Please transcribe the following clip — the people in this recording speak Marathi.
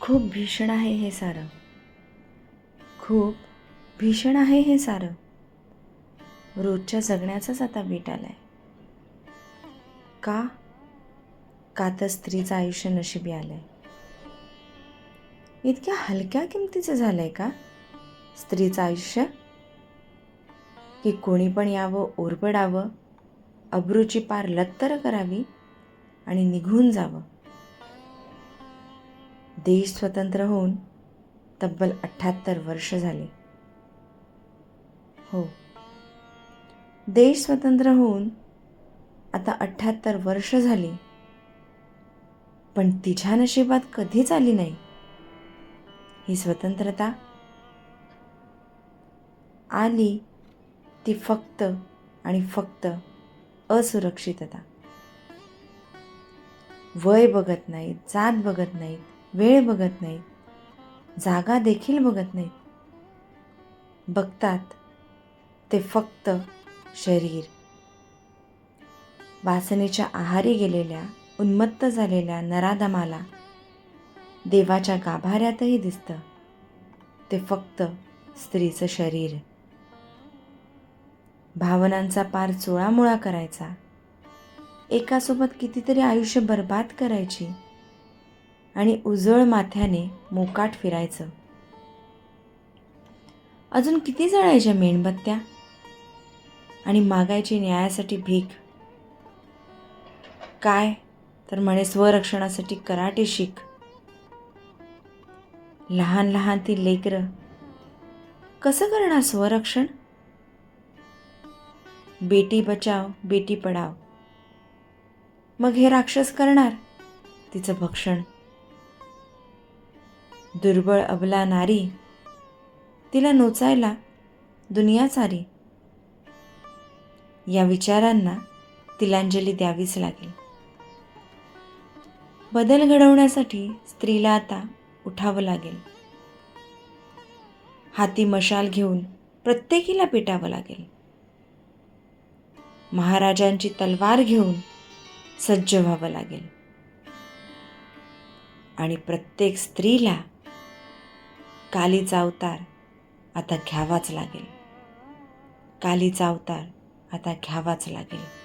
खूप भीषण आहे हे सारं. खूप भीषण आहे हे सारं. रोजच्या जगण्याचाच आता बेट आलाय. का? का तर स्त्रीचं आयुष्य नशिबी आलंय. इतक्या हलक्या किमतीचं झालंय का स्त्रीचं आयुष्य, की कोणी पण यावं, ओरबडावं, अब्रूची पार लत्तर करावी आणि निघून जावं. देश स्वतंत्र होऊन तब्बल 78 वर्ष झाली. हो, देश स्वतंत्र होऊन आता 78 वर्ष झाली. पण तिच्या नशिबात कधीच आली नाही ही स्वतंत्रता. आली ती फक्त आणि फक्त असुरक्षितता. वय बघत नाहीत, जात बघत नाहीत, वेळ बघत नाहीत, जागा देखील बघत नाहीत. बघतात ते फक्त शरीर. वासनेच्या आहारी गेलेल्या, उन्मत्त झालेल्या नराधमाला देवाच्या गाभाऱ्यातही दिसतं ते फक्त स्त्रीचं शरीर. भावनांचा पार चोळामोळा करायचा, एकासोबत कितीतरी आयुष्य बर्बाद करायची आणि उजळ माथ्याने मोकाट फिरायचं. अजून किती जळायच्या मेणबत्त्या आणि मागायची न्यायासाठी भीक. काय तर म्हणे स्वरक्षणासाठी कराटे शिक. लहान लहान ती लेकरं कसं करणार स्वरक्षण? बेटी बचाव बेटी पढाव. मग हे राक्षस करणार तिचं भक्षण. दुर्बळ अबला नारी, तिला नोचायला दुनिया सारी. या विचारांना तिलांजली द्यावीच लागेल. बदल घडवण्यासाठी स्त्रीला आता उठावं लागेल. हाती मशाल घेऊन प्रत्येकीला पेटावं लागेल. महाराजांची तलवार घेऊन सज्ज व्हावं लागेल. आणि प्रत्येक स्त्रीला कालीचा अवतार आता घ्यावाच लागेल. कालीचा अवतार आता घ्यावाच लागेल.